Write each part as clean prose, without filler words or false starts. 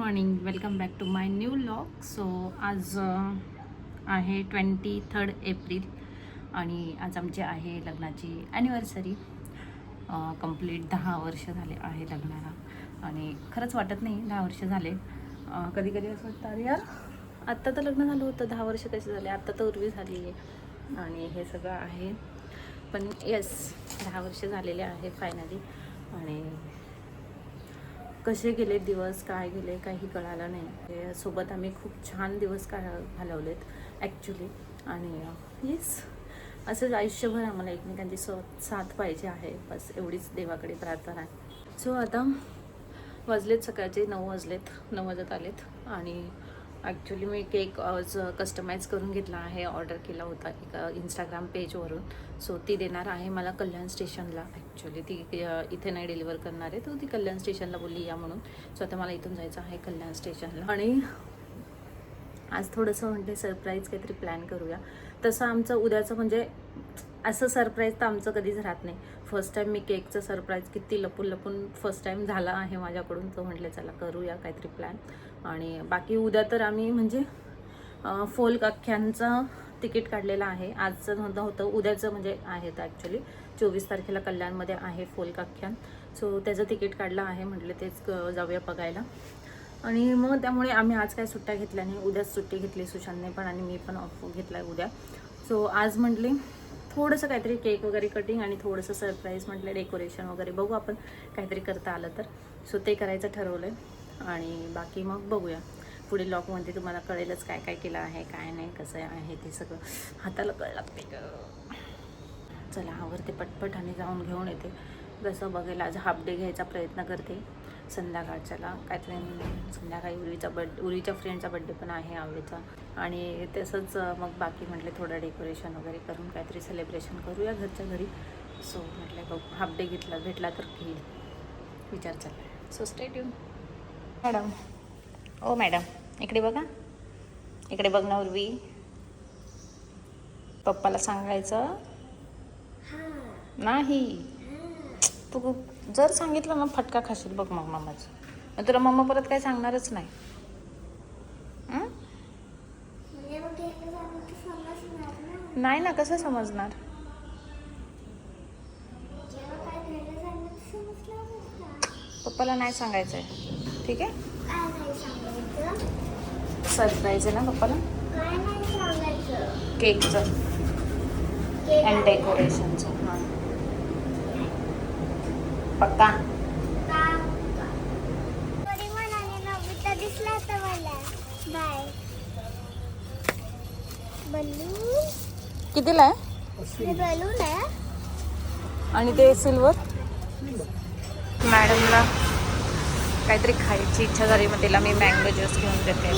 Morning, welcome back to my new vlog. So आज आहे 23 April आणि आज आमची आहे लग्नाची ॲनिव्हर्सरी. कंप्लीट 10 वर्ष झाले आहे लग्नाला आणि खरंच वाटत नाही 10 वर्ष झाले. कधी कधी असं वाटतं अरे यार आत्ता तर लग्न झालं होतं, 10 वर्ष कसे झाले, आत्ता तर उर्वी झाली आहे आणि हे सगळं आहे. पण येस, 10 वर्ष झालेले आहे फायनली. आणि कसे गेले दिवस, काय गेले काही कळालं नाही. सोबत आम्ही खूप छान दिवस घालवलेत ॲक्च्युली. आणि येस, असंच आयुष्यभर आम्हाला एकमेकांची साथ पाहिजे आहे, बस एवढीच देवाकडे प्रार्थना आहे. सो आता वाजलेत सकाळचे 9 वाजलेत, 9 वाजत आलेत. आणि ॲक्च्युली मी केक आज कस्टमाइज करून घेतला आहे, ऑर्डर केला होता एका इंस्टाग्राम पेजवरून. सो ती देणार आहे मला कल्याण स्टेशनला. ॲक्च्युली ती इथे नाही डिलिव्हर करणार आहे, तर ती कल्याण स्टेशनला बोलली या म्हणून. सो आता मला इथून जायचं आहे कल्याण स्टेशनला. आणि आज थोडंसं म्हणते सरप्राईज काहीतरी प्लॅन करूया. तसं आमचं उद्याचं म्हणजे असं सरप्राईज तर आमचं कधीच राहत नाही. फर्स्ट टाईम मी केकचं सरप्राईज किती लपून लपून फर्स्ट टाईम झाला आहे माझ्याकडून. तो म्हटलं चला करूया काहीतरी प्लॅन. आणि बाकी उद्या तर आम्ही म्हणजे फोल्क अख्ख्यांचं तिकीट काढलेलं आहे. आजचं नव्हतं, उद्याचं म्हणजे आहे तर ॲक्च्युली 24 तारखेला कल्याणमध्ये आहे फोल्क अख्ख्यान. सो त्याचं तिकीट काढलं आहे, म्हटलं तेच जाऊया बघायला. आणि मग त्यामुळे आम्ही आज काय सुट्ट्या घेतल्या नाही, उद्याच सुट्टी घेतली सुशांतने पण आणि मी पण ऑफ घेतला आहे उद्या. सो आज म्हटले थोडंसं काहीतरी केक वगैरे कटिंग आणि थोडंसं सरप्राईज म्हटलं डेकोरेशन वगैरे बघू आपण काहीतरी करता आलं तर. सो ते करायचं ठरवलं आहे. आणि बाकी मग बघूया पुढे लॉकमध्ये तुम्हाला कळेलच काय काय केलं आहे, काय नाही, कसं आहे ते सगळं हाताला कळ लागते. चला आवरते पटपट आणि जाऊन घेऊन येते. जसं बघेल आज हाफ डे घ्यायचा प्रयत्न करते संध्याकाळच्याला. काहीतरी संध्याकाळी उरीच्या फ्रेंडचा बड्डे पण आहे आवेचा. आणि तसंच मग बाकी म्हटले थोडं डेकोरेशन वगैरे करून काहीतरी सेलिब्रेशन करूया घरच्या घरी. सो म्हटलं बघ हाफ डे भेटला तर घेईल, विचार चालला आहे. So stay tune. मॅडम, ओ मॅडम इकडे बघा, इकडे बघ ना उर्वी. पप्पाला सांगायचं नाही. तू जर सांगितलं ना फटका खाशील बघ मग मम्माचं. तुला मम्मा परत काही सांगणारच नाही. नाही ना, कसं समजणार? पप्पाला नाही सांगायचं आहे, ठीक आहे? सरप्राईज आहे ना पप्पाला केकचं अँड डेकोरेशनचं. हां पक्का. कितीला आहे? आणि ते सिल्वर. मॅडमला काहीतरी खायची इच्छा झाली, मग तिला मी मँगो ज्यूस घेऊन देते.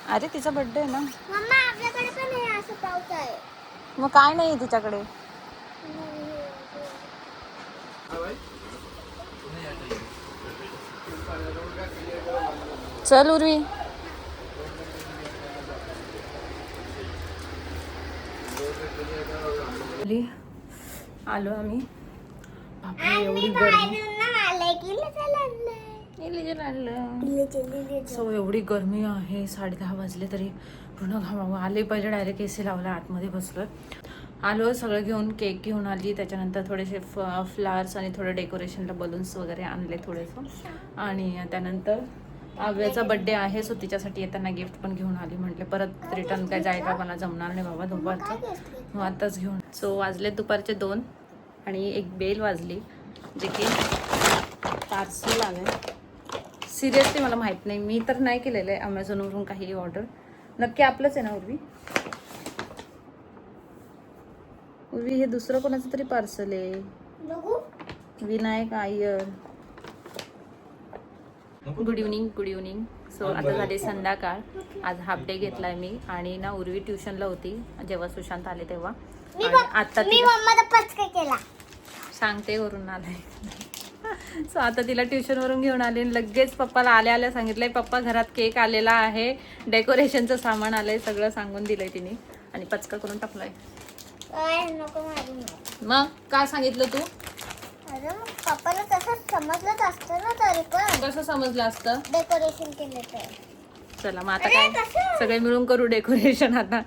अरे तिचा बर्थडे आहे ना. मग काय नाही तिच्याकडे. चल उर्वी. आलो आम्ही. बापरे एवढी गरमी. सो एवढी गरमी आहे, 10:30 वाजले तरी पूर्ण घामावं आले. पहिले डायरेक्ट AC लावला, आतमध्ये बसलो. आलो सगळं घेऊन, केक घेऊन आली. त्याच्यानंतर थोडेसे फ्लावर्स आणि थोडं डेकोरेशनला बलून्स वगैरे आणले थोडेसं. आणि त्यानंतर आव्याचा बड्डे आहे, सो तिच्यासाठी येताना गिफ्ट पण घेऊन आली. म्हटले परत रिटर्न काय जायला मला जमणार नाही बाबा दुपारचं, मग आताच घेऊन. सो वाजले दुपारचे 2 आणि एक बेल वाजली, जे की पार्सल आलं. सिरियसली मला माहीत नाही, मी तर नाही केलेलं आहे अमेझॉनवरून काही ऑर्डर. नक्की आपलंच आहे ना उर्वी? उर्वी हे दुसरं कोणाचं तरी पार्सल आहे. Vinayak Iyer. Good evening, good evening. So आता झाली संध्याकाळ. आज हाफ डे घेतलाय मी. आणि ना उर्वी ट्युशनला होती जेव्हा सुशांत आले तेव्हा. आता केला सांगते वरून आलाय. सो आता तिला ट्युशनवरून घेऊन आले आणि लगेच पप्पाला आल्या आल्या सांगितलंय पप्पा घरात केक आलेला आहे, डेकोरेशनचं सामान आलंय, सगळं सांगून दिलंय तिने आणि पचका करून टाकलाय. मग काय सांगितलं तू? पप्पाला तसं समजलंच असतं ना, तरी पण कसं समजलं असतं डेकोरेशन केलं तर. चला मग आता काय सगळे मिळून करू डेकोरेशन आता.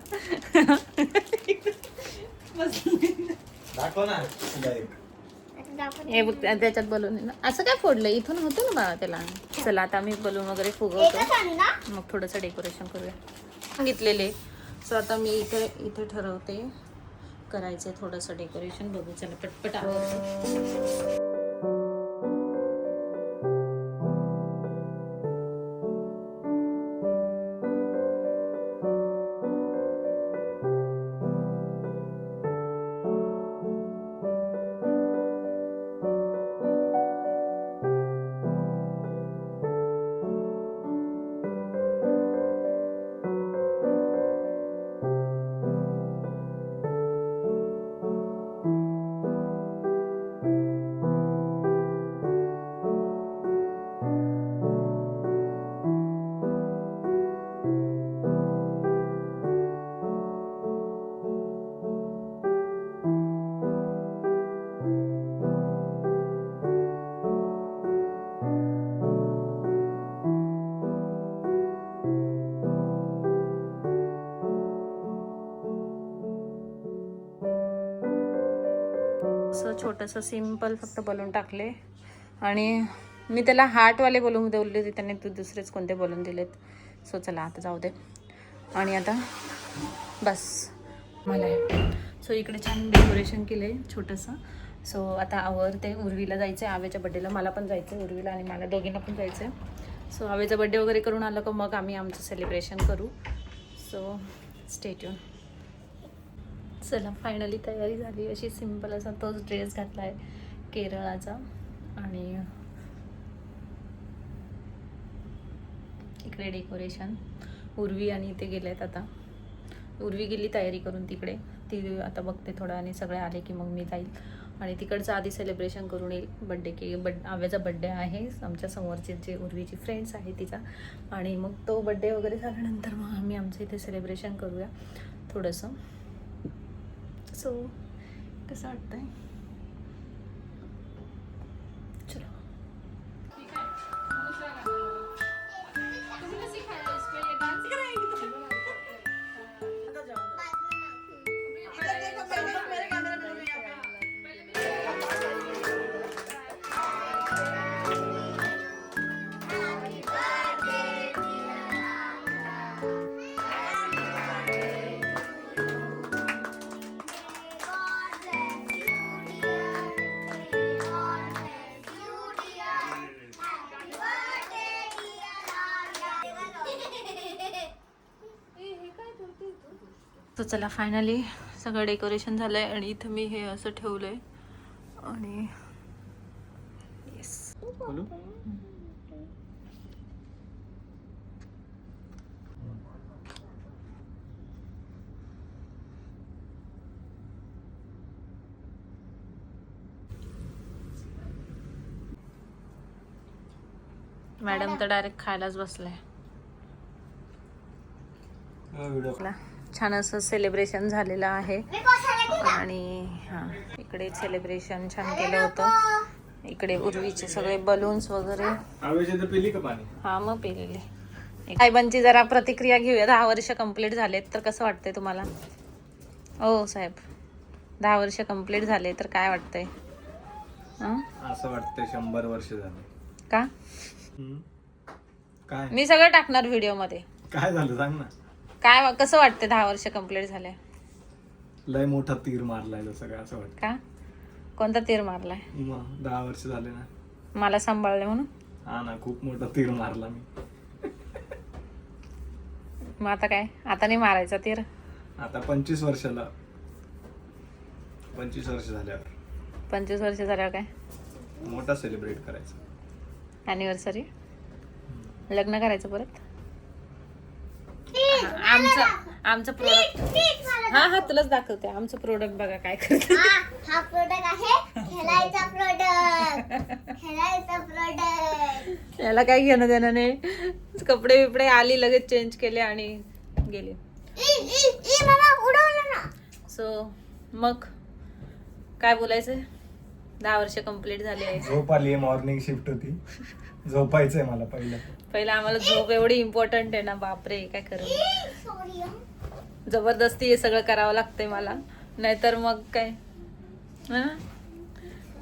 दाखव ना. हे बघ त्याच्यात बलून आहे ना, असं काय फोडलं इथून होतं ना बाळा त्याला. चला आता आम्ही बलून वगैरे फुगवतो, मग थोडंसं डेकोरेशन करूया सांगितलेले. सो आता मी इथे ठरवते करायचं थोडंसं डेकोरेशन. बघू चला पटपट आवडते. असं छोटंसं सिम्पल फक्त बलून टाकले आणि मी त्याला हार्टवाले बलून बोलले होते, त्याने तू दुसरेच कोणते बलून दिलेत. सो चला आता जाऊ दे आणि आता बस मला सो इकडे छान डेकोरेशन केलं आहे छोटंसं. सो आता आवरते, उर्वीला जायचं आहे आवेच्या बड्डेला, मला पण जायचं आहे उर्वीला आणि मला दोघींना पण जायचं आहे. सो आवेचा बड्डे वगैरे करून आलं का मग आम्ही आमचं सेलिब्रेशन करू. So stay tune. चला फायनली तयारी झाली, अशी सिम्पल असा तोच ड्रेस घातला आहे केरळाचा आणि इकडे डेकोरेशन. उर्वी आणि इथे गेले आहेत आता. उर्वी गेली तयारी करून तिकडे, ती आता बघते थोडं आणि सगळे आले की मग मी जाईल आणि तिकडचं आधी सेलिब्रेशन करून येईल. आव्याचा बड्डे आहे आमच्या समोरचे जे उर्वीची फ्रेंड्स आहे तिचा, आणि मग तो बड्डे वगैरे झाल्यानंतर मग आम्ही आमचं इथे सेलिब्रेशन करूया थोडंसं. सो कसं वाटतंय? चलो तर चला फायनली सगळं डेकोरेशन झालं आहे आणि इथं मी हे असं ठेवलं आहे आणि येस मॅडम तर डायरेक्ट खायलाच बसलाय. छान असं सेलिब्रेशन झालेलं आहे आणि हां इकडे सेलिब्रेशन छान केलं होतं. इकडे उर्वीचे सगळे बलून्स वगैरे. हां मग पिलेले. साहेबांची जरा प्रतिक्रिया घेऊया. 10 वर्ष कंप्लीट झालेत तर कसं वाटतंय तुम्हाला? हो साहेब 10 वर्ष कंप्लीट झाले तर काय वाटतंय? असं वाटतंय 100 वर्ष झाले. का? काय मी सगळं टाकणार व्हिडिओ मध्ये. काय झालं सांग ना. काय कसं वाटतंय 10 वर्ष कंप्लीट झाले? लय मोठा तीर मारलाय जसं काय असं वाटतं. का? कोणता तीर मारलाय? 10 वर्ष झाले ना. मला सांभाळले म्हणून? हा ना, खूप मोठा तीर मारला मी. मग आता काय? आता नाही मारायचा तीर? आता 25 वर्षाला 25 वर्ष झाल्यावर 25 वर्ष झाल्यावर काय मोठा सेलिब्रेट करायचा. अॅनिव्हर्सरी. लग्न करायचं परत. आमचं प्रोडक्ट. हा तुलाच दाखवते आमचं प्रोडक्ट. बघा काय करते. हा प्रोडक्ट आहे खेळायचा प्रोडक्ट. याला काही घेणं देणं नाही. कपडे बिपडे आली लगेच चेंज केले आणि गेले. मामा उडवलं ना. सो मग काय बोलायचंय. 10 वर्ष कंप्लीट झाले आहे. झोप आली, मॉर्निंग शिफ्ट होती, झोपायचंय मला पहिला आम्हाला झोप एवढी इम्पॉर्टंट आहे ना, बापरे काय खरं. सॉरी. जबरदस्ती हे सगळं करावं लागतंय मला, नाहीतर मग काय.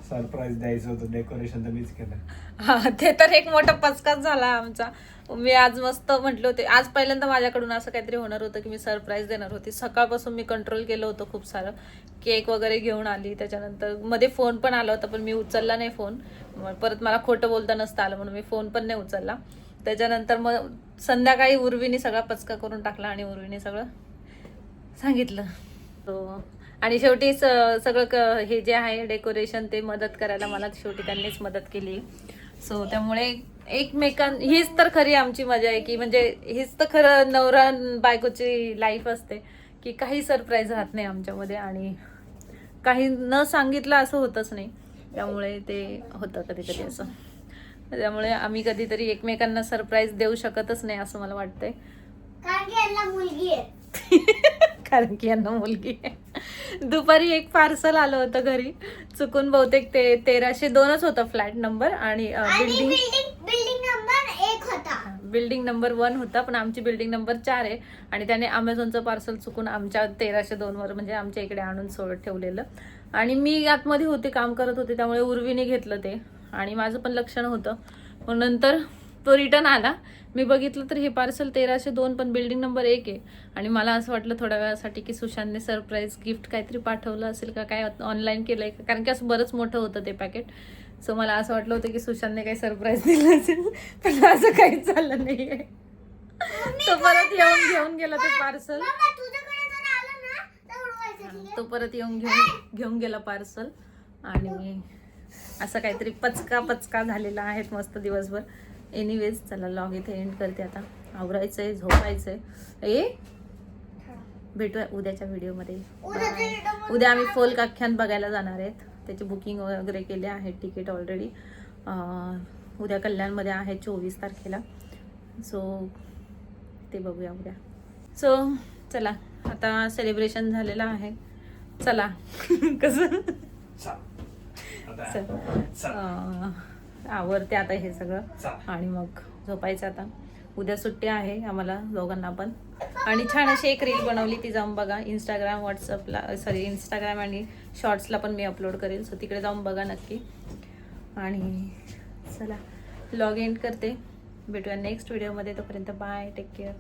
सरप्राईज द्यायचं होतं, डेकोरेशन तर मीच केलं. हा ते तर एक मोठा पचकाच झाला आमचा. मी आज मस्त म्हटले होते, आज पहिल्यांदा माझ्याकडून असं काहीतरी होणार होतं की मी सरप्राईज देणार होती. सकाळपासून मी कंट्रोल केलं होतं खूप सारं. केक वगैरे घेऊन आली, त्याच्यानंतर मध्ये फोन पण आला होता पण मी उचलला नाही फोन. परत मला खोटं बोलता नसतं आलं म्हणून मी फोन पण नाही उचलला. त्याच्यानंतर मग संध्याकाळी उर्वीने सगळा पचका करून टाकला आणि उर्वीने सगळं सांगितलं. तो आणि शेवटी सगळं हे जे आहे डेकोरेशन ते मदत करायला मला शेवटी त्यांनीच मदत केली. सो त्यामुळे हीच तर खरी आमची मजा आहे की म्हणजे हीच तर खरं नवरा बायकोची लाईफ असते की काही सरप्राईज राहत नाही आमच्यामध्ये आणि काही न सांगितलं असं होतच नाही. त्यामुळे ते होतं कधी कधी असं. त्यामुळे आम्ही कधीतरी एकमेकांना सरप्राईज देऊ शकतच नाही असं मला वाटतंय. कारण की यांना मुलगी आहे. कारण की यांना मुलगी आहे. दुपारी एक पार्सल आलं होतं घरी चुकून, बहुतेक ते 1302च होतं फ्लॅट नंबर आणि बिल्डिंग नंबर 1 होता. बिल्डिंग नंबर 1 होता पण आमची बिल्डिंग नंबर 4 आहे आणि त्याने अमेझॉनचं पार्सल चुकून आमच्या 1302 वर म्हणजे आमच्या इकडे आणून ठेवलेलं. आणि मी आतमध्ये होते, काम करत होते, त्यामुळे उर्वीने घेतलं ते आणि माझं पण लक्ष नव्हतं. मग नंतर तो रिटर्न आला, मी बघितलं तर हे पार्सल 1302 पण बिल्डिंग नंबर 1 आहे. आणि मला असं वाटलं थोड्या वेळासाठी की सुशांतने सरप्राईज गिफ्ट काहीतरी पाठवलं असेल का, काय ऑनलाईन केलंय का, कारण की असं बरंच मोठं होतं ते पॅकेट. सो मला असं वाटलं होतं की सुशांतने काही सरप्राईज दिलं असेल पण असं काहीच झालं नाहीये. तो परत येऊन घेऊन गेला ते पार्सल. तो परत येऊन घेऊन गेला पार्सल आणि असं काहीतरी पचका झालेला आहे मस्त दिवसभर. एनिवेज चला लॉग इथे एंड करते आता. आवरायचंय, झोपायचंय. भेटूया उद्याच्या व्हिडिओमध्ये. उद्या आम्ही फोल्क आख्यान बघायला जाणार आहेत. त्याची बुकिंग वगैरे केले आहे, तिकीट ऑलरेडी. उद्या कल्याणमध्ये आहे 24 तारखेला. सो ते बघूया उद्या. सो चला आता सेलिब्रेशन झालेलं आहे. चला कसं आवरते आता हे सगळं आणि मग झोपायचं आता. उद्या सुट्टी आहे आम्हाला दोघांना पण. आणि छान अशी एक रील बनवली, ती जाऊन बघा. इंस्टाग्राम आणि शॉर्ट्सला पण मी अपलोड करेल. सो तिकडे जाऊन बघा नक्की. आणि चला लॉग एंड करते. भेटूया नेक्स्ट व्हिडिओमध्ये. तोपर्यंत बाय, टेक केअर.